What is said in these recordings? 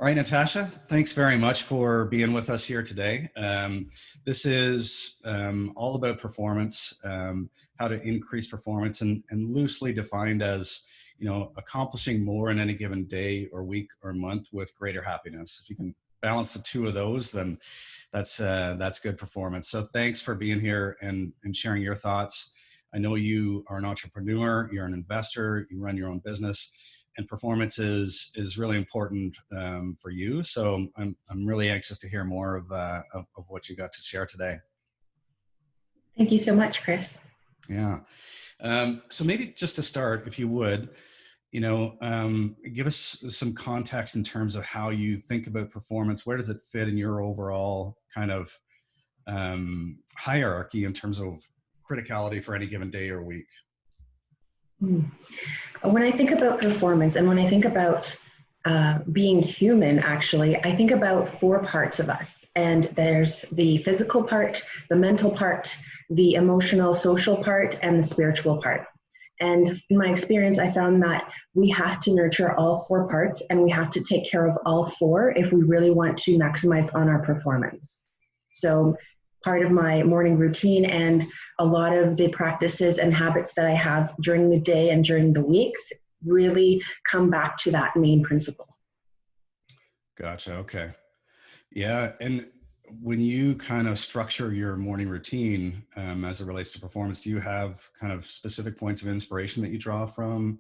All right, Natasha, thanks very much for being with us here today. This is all about performance, how to increase performance, and loosely defined as, accomplishing more in any given day or week or month with greater happiness. If you can balance the two of those, then that's good performance. So thanks for being here and sharing your thoughts. I know you are an entrepreneur, you're an investor, you run your own business, and performance is really important for you. So I'm really anxious to hear more of what you got to share today. Thank you so much, Chris. Yeah. So maybe just to start, if you would, give us some context in terms of how you think about performance. Where does it fit in your overall kind of hierarchy in terms of criticality for any given day or week? When I think about performance and when I think about being human, actually, I think about four parts of us. And there's the physical part, the mental part, the emotional, social part, and the spiritual part. And in my experience, I found that we have to nurture all four parts and we have to take care of all four if we really want to maximize on our performance. So part of my morning routine and a lot of the practices and habits that I have during the day and during the weeks really come back to that main principle. Gotcha. Okay. Yeah. And when you kind of structure your morning routine as it relates to performance, do you have kind of specific points of inspiration that you draw from?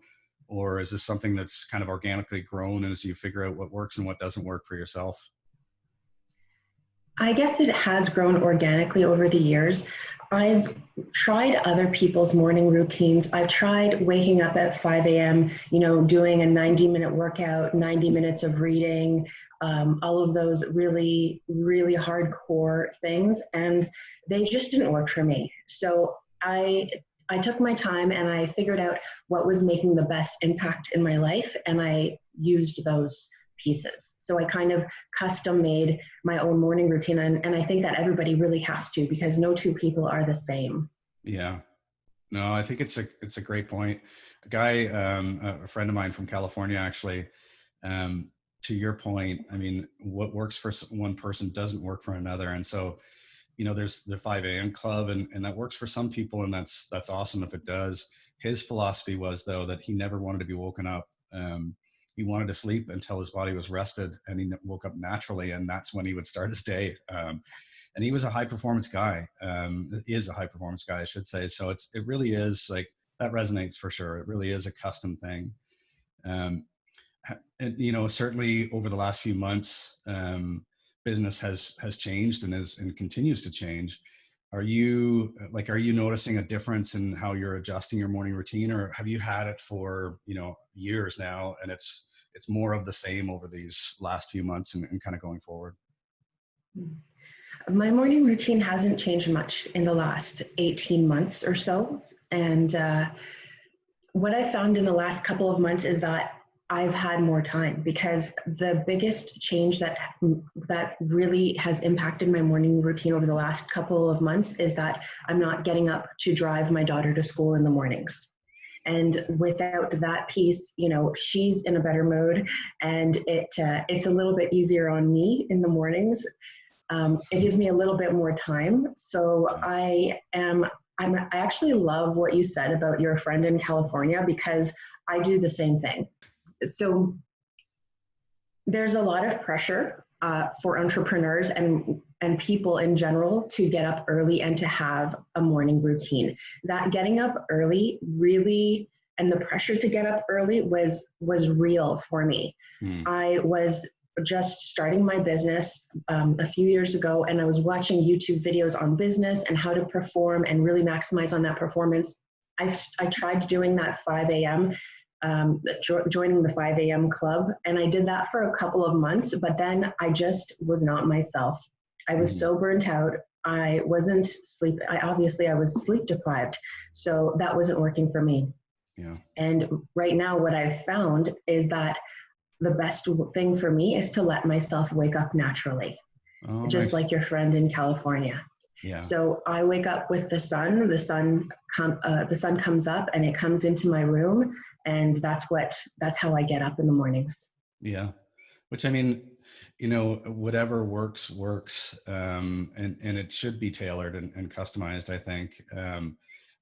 Or is this something that's kind of organically grown as you figure out what works and what doesn't work for yourself? I guess it has grown organically over the years. I've tried other people's morning routines. I've tried waking up at 5 a.m., doing a 90-minute workout, 90 minutes of reading, all of those really, really hardcore things, and they just didn't work for me. So I took my time and I figured out what was making the best impact in my life, and I used those pieces. So I kind of custom made my own morning routine, and I think that everybody really has to, because no two people are the same. Yeah. No, I think it's a great point. A guy, a friend of mine from California, actually, to your point, I mean, what works for one person doesn't work for another. And so, there's the 5 a.m. club and that works for some people. And that's awesome if it does. His philosophy was, though, that he never wanted to be woken up. He wanted to sleep until his body was rested and he woke up naturally. And that's when he would start his day. And he was a high performance guy, is a high performance guy, I should say. So it really is like, that resonates for sure. It really is a custom thing. And, certainly over the last few months, business has changed and continues to change. Are you noticing a difference in how you're adjusting your morning routine, or have you had it for, years now and it's more of the same over these last few months and kind of going forward? My morning routine hasn't changed much in the last 18 months or so. And what I found in the last couple of months is that I've had more time, because the biggest change that really has impacted my morning routine over the last couple of months is that I'm not getting up to drive my daughter to school in the mornings. And without that piece, she's in a better mood, and it's a little bit easier on me in the mornings. It gives me a little bit more time. So I actually love what you said about your friend in California, because I do the same thing. So there's a lot of pressure for entrepreneurs and people in general to get up early and to have a morning routine. That getting up early really, and the pressure to get up early was real for me. I was just starting my business a few years ago, and I was watching YouTube videos on business and how to perform and really maximize on that performance. I tried doing that 5 a.m., joining the 5 a.m. club, and I did that for a couple of months, but then I just was not myself. I was so burnt out. I wasn't sleeping. Obviously I was sleep deprived, so that wasn't working for me. Yeah. And right now what I've found is that the best thing for me is to let myself wake up naturally, just like your friend in California. Yeah. So I wake up with the sun. The sun comes up and it comes into my room, and that's how I get up in the mornings. Yeah. Which I mean, you know, whatever works works, and it should be tailored and customized, I think.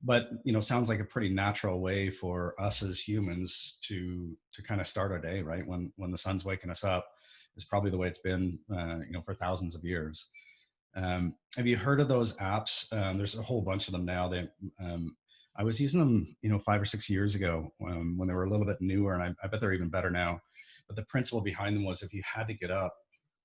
But you know, sounds like a pretty natural way for us as humans to kind of start our day, right? When the sun's waking us up, is probably the way it's been, you know, for thousands of years. Have you heard of those apps? There's a whole bunch of them now. I was using them, you know, 5 or 6 years ago, when they were a little bit newer, and I bet they're even better now. But the principle behind them was if you had to get up,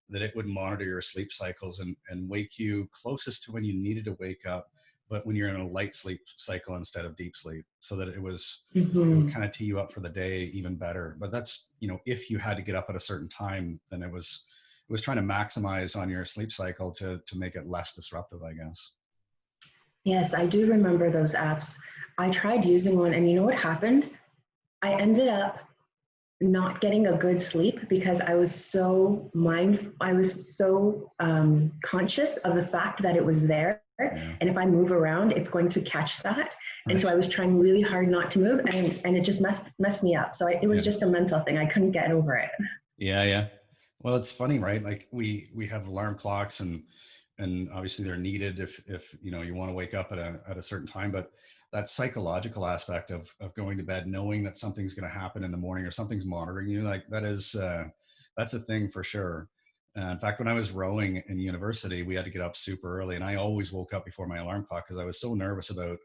that it would monitor your sleep cycles and wake you closest to when you needed to wake up, but when you're in a light sleep cycle instead of deep sleep, so that it would Mm-hmm. kind of tee you up for the day even better. But that's, you know, if you had to get up at a certain time, then it was trying to maximize on your sleep cycle to make it less disruptive, I guess. Yes, I do remember those apps. I tried using one, and you know what happened? I ended up not getting a good sleep because I was so conscious of the fact that it was there. Yeah. And if I move around, it's going to catch that. And so Right. I was trying really hard not to move, and it just messed me up. So it was Yeah. just a mental thing. I couldn't get over it. Yeah. Yeah. Well, it's funny, right? Like we have alarm clocks, and obviously they're needed if you know you want to wake up at a certain time, but that psychological aspect of going to bed knowing that something's going to happen in the morning or something's monitoring you, like that's a thing for sure. In fact, when I was rowing in university, we had to get up super early, and I always woke up before my alarm clock because I was so nervous about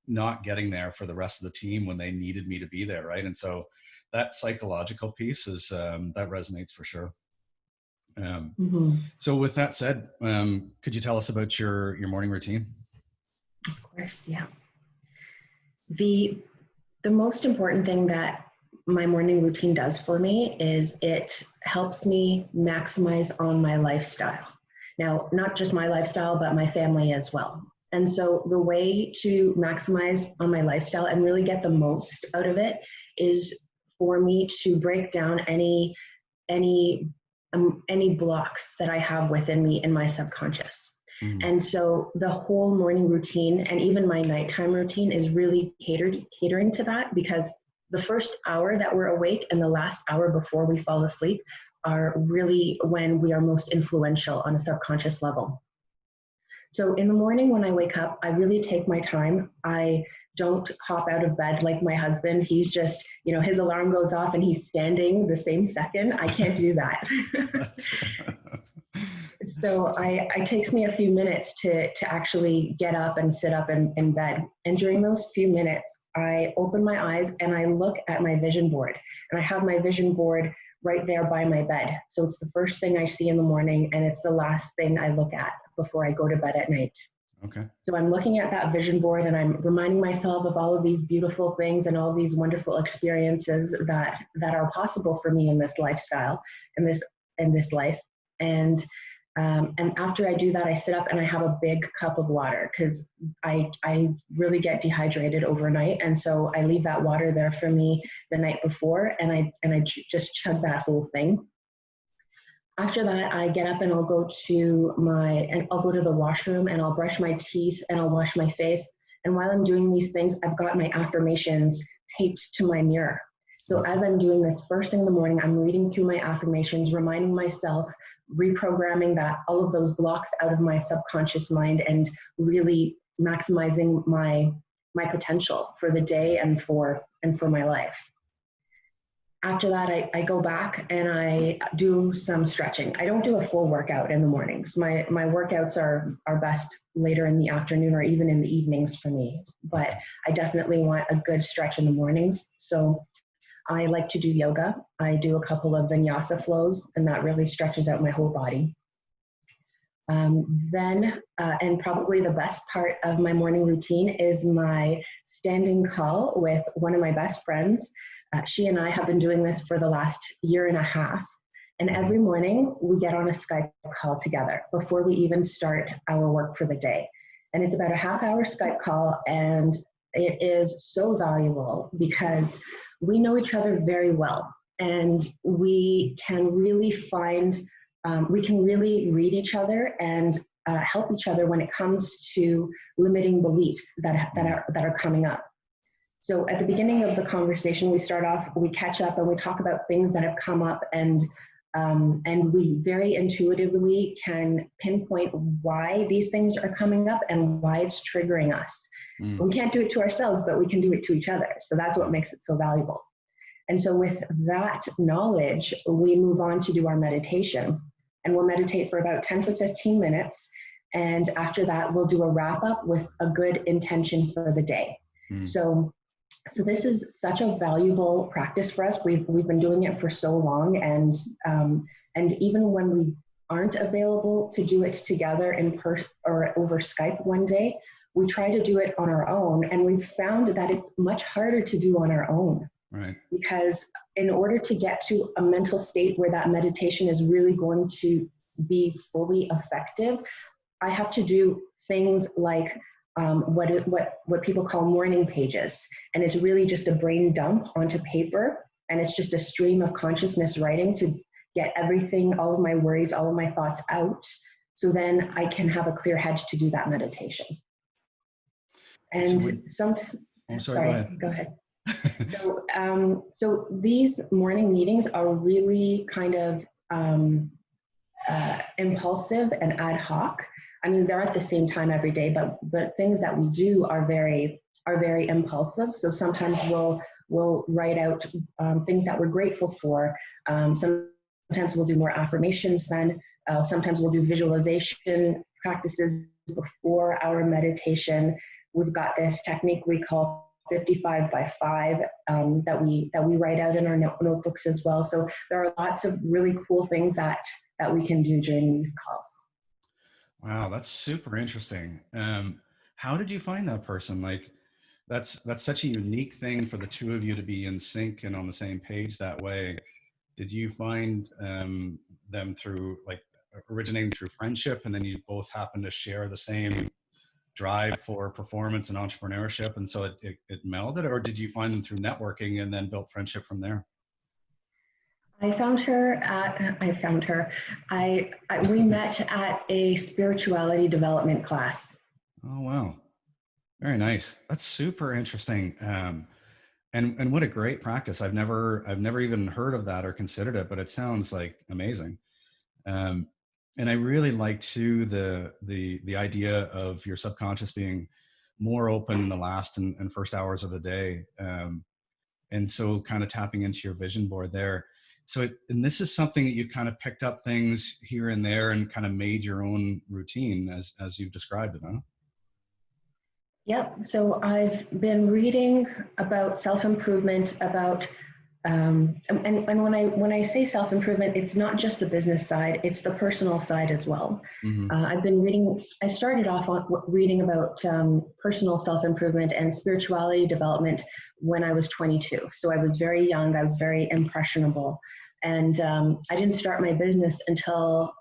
not getting there for the rest of the team when they needed me to be there, right? And so that psychological piece is, that resonates for sure. um, Mm-hmm. so with that said, could you tell us about your morning routine? Of course, yeah. The the most important thing that my morning routine does for me is it helps me maximize on my lifestyle. Now, not just my lifestyle, but my family as well. And so the way to maximize on my lifestyle and really get the most out of it is for me to break down any any blocks that I have within me in my subconscious. Mm, And so the whole morning routine and even my nighttime routine is really catering to that, because the first hour that we're awake and the last hour before we fall asleep are really when we are most influential on a subconscious level. So in the morning when I wake up, I really take my time. I don't hop out of bed like my husband. He's just, you know, his alarm goes off and he's standing the same second. I can't do that. that's So it takes me a few minutes to actually get up and sit up in bed. And during those few minutes, I open my eyes and I look at my vision board. And I have my vision board right there by my bed. So it's the first thing I see in the morning, and it's the last thing I look at before I go to bed at night. okay. So I'm looking at that vision board and I'm reminding myself of all of these beautiful things and all these wonderful experiences that are possible for me in this lifestyle, in this life. And after I do that, I sit up and I have a big cup of water because I really get dehydrated overnight, and so I leave that water there for me the night before, and I just chug that whole thing. After that, I get up and I'll go to the washroom and I'll brush my teeth and I'll wash my face. And while I'm doing these things, I've got my affirmations taped to my mirror. So Okay. as I'm doing this first thing in the morning, I'm reading through my affirmations, reminding myself, reprogramming that all of those blocks out of my subconscious mind, and really maximizing my potential for the day and for my life. After that, I go back and I do some stretching. I don't do a full workout in the mornings. My workouts are best later in the afternoon or even in the evenings for me. But Okay. I definitely want a good stretch in the mornings. So I like to do yoga. I do a couple of vinyasa flows, and that really stretches out my whole body. And probably the best part of my morning routine is my standing call with one of my best friends. She and I have been doing this for the last year and a half. And Hmm. every morning we get on a Skype call together before we even start our work for the day. And it's about a half-hour Skype call, and it is so valuable because we know each other very well, and we can really read each other and help each other when it comes to limiting beliefs that are coming up. So at the beginning of the conversation, we catch up and we talk about things that have come up, and And we very intuitively can pinpoint why these things are coming up and why it's triggering us. Mm. We can't do it to ourselves, but we can do it to each other. So that's what makes it so valuable. And so with that knowledge, we move on to do our meditation. And we'll meditate for about 10 to 15 minutes. And after that, we'll do a wrap up with a good intention for the day. Mm. So this is such a valuable practice for us. We've been doing it for so long, and even when we aren't available to do it together in person or over Skype one day, we try to do it on our own. And we've found that it's much harder to do on our own. Right. Because in order to get to a mental state where that meditation is really going to be fully effective, I have to do things like what people call morning pages. And it's really just a brain dump onto paper. And it's just a stream of consciousness writing to get everything, all of my worries, all of my thoughts out. So then I can have a clear head to do that meditation. And go ahead. So these morning meetings are really kind of impulsive and ad hoc. I mean, they're at the same time every day, but things that we do are very impulsive. So sometimes we'll write out things that we're grateful for. Sometimes we'll do more affirmations then. Sometimes we'll do visualization practices before our meditation. We've got this technique we call 55 by 5 that we write out in our notebooks as well. So there are lots of really cool things that we can do during these calls. Wow, that's super interesting. How did you find that person? Like, that's such a unique thing for the two of you to be in sync and on the same page that way. Did you find them through, like, originating through friendship, and then you both happen to share the same drive for performance and entrepreneurship, and so it melded? Or did you find them through networking and then built friendship from there? We met at a spirituality development class. Oh, wow. Very nice. That's super interesting. And what a great practice. I've never even heard of that or considered it, but it sounds like amazing. And I really like too the idea of your subconscious being more open in the last and first hours of the day. And so kind of tapping into your vision board there. So and this is something that you kind of picked up things here and there and kind of made your own routine as you've described it, huh? Yep. So I've been reading about self-improvement, about and when I say self-improvement, it's not just the business side, it's the personal side as well. Mm-hmm. I started off reading about personal self-improvement and spirituality development when I was 22. So I was very young, I was very impressionable. And I didn't start my business until,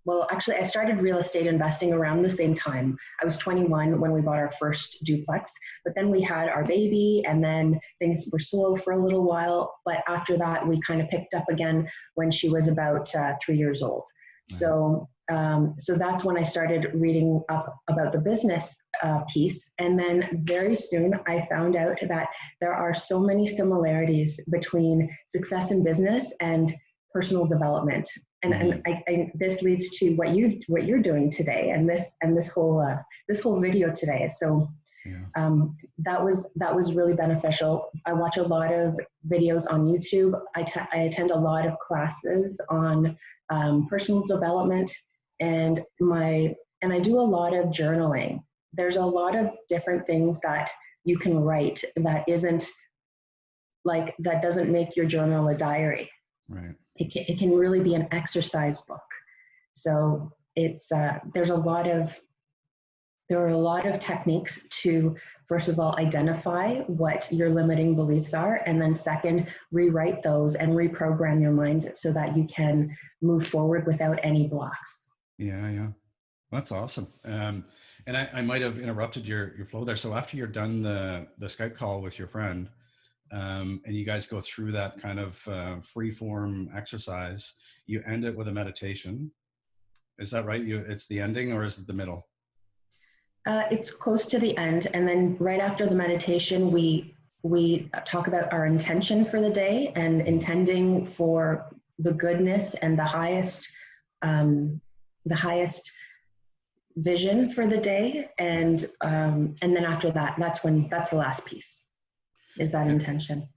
well, actually, I started real estate investing around the same time. I was 21 when we bought our first duplex, but then we had our baby, and then things were slow for a little while. But after that, we kind of picked up again when she was about 3 years old. So that's when I started reading up about the business piece. And then very soon I found out that there are so many similarities between success in business and personal development. And this leads to what you're doing today, and this whole video today. So that was really beneficial. I watch a lot of videos on YouTube. I attend a lot of classes on personal development, and I do a lot of journaling. There's a lot of different things that you can write that doesn't make your journal a diary. Right. It can really be an exercise book. So it's there are a lot of techniques to, first of all, identify what your limiting beliefs are, and then second, rewrite those and reprogram your mind so that you can move forward without any blocks. Yeah. That's awesome. And I might have interrupted your flow there. So after you're done the Skype call with your friend, and you guys go through that kind of free form exercise, you end it with a meditation. Is that right? It's the ending, or is it the middle? It's close to the end, and then right after the meditation, we talk about our intention for the day and intending for the goodness and um, the highest vision for the day, and then after that, that's the last piece, is that intention.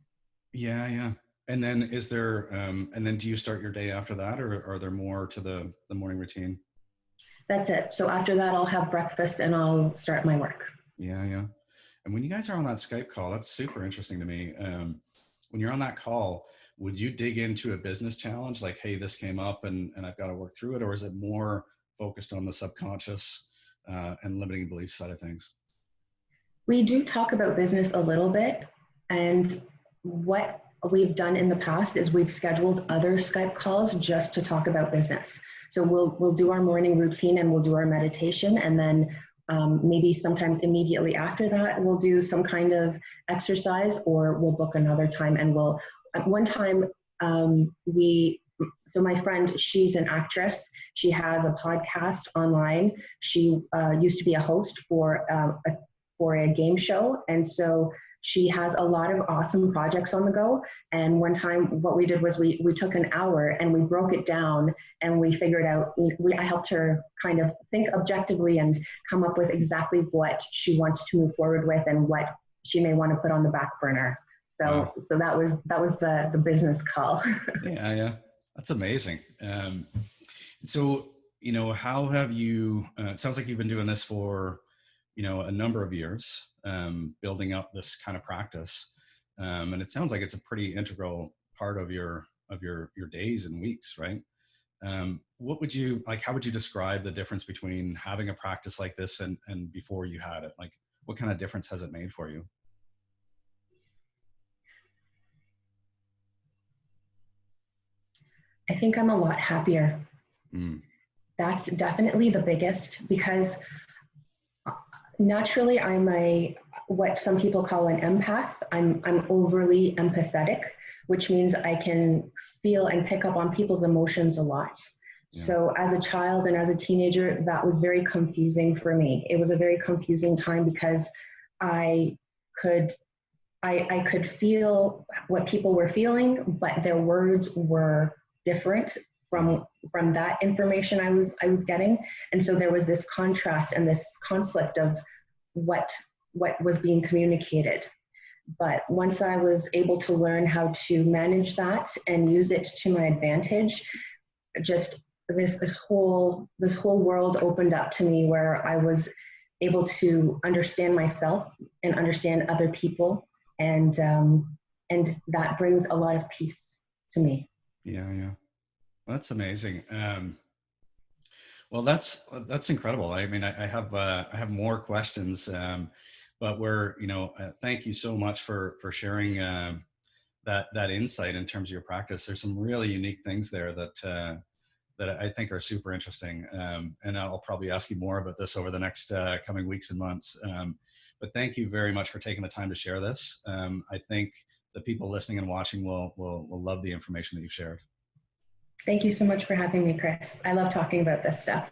Yeah, yeah. And then is there, and then do you start your day after that, or are there more to the morning routine? That's it. So after that, I'll have breakfast and I'll start my work. Yeah, yeah. And when you guys are on that Skype call, that's super interesting to me. When you're on that call, would you dig into a business challenge like, hey, this came up and I've got to work through it? Or is it more focused on the subconscious and limiting belief side of things? We do talk about business a little bit, and what we've done in the past is we've scheduled other Skype calls just to talk about business. So we'll do our morning routine and we'll do our meditation, and then maybe sometimes immediately after that we'll do some kind of exercise, or we'll book another time. And we'll at one time we so my friend, she's an actress. She has a podcast online. She used to be a host for a game show. And so she has a lot of awesome projects on the go. And one time what we did was we took an hour and we broke it down, and we figured out, I helped her kind of think objectively and come up with exactly what she wants to move forward with and what she may want to put on the back burner. So, Wow. so that was the business call. Yeah, yeah. That's amazing. So, how have you, it sounds like you've been doing this for, a number of years, building up this kind of practice. And it sounds like it's a pretty integral part of your days and weeks, right? What would you like, how would you describe the difference between having a practice like this and before you had it? Like, what kind of difference has it made for you? I think I'm a lot happier. Mm, That's definitely the biggest, because naturally I'm what some people call an empath. I'm overly empathetic, which means I can feel and pick up on people's emotions a lot. yeah. So as a child and as a teenager, that was very confusing for me. It was a very confusing time because I could I could feel what people were feeling, but their words were different Mm, from that information I was getting. And so there was this contrast and this conflict of what was being communicated. But once I was able to learn how to manage that and use it to my advantage, just this whole world opened up to me, where I was able to understand myself and understand other people, and that brings a lot of peace to me. yeah, yeah. That's amazing. Well, that's incredible. I mean, I have more questions, but thank you so much for sharing that insight in terms of your practice. There's some really unique things there that I think are super interesting, and I'll probably ask you more about this over the next coming weeks and months. But thank you very much for taking the time to share this. I think the people listening and watching will love the information that you've shared. Thank you so much for having me, Chris. I love talking about this stuff.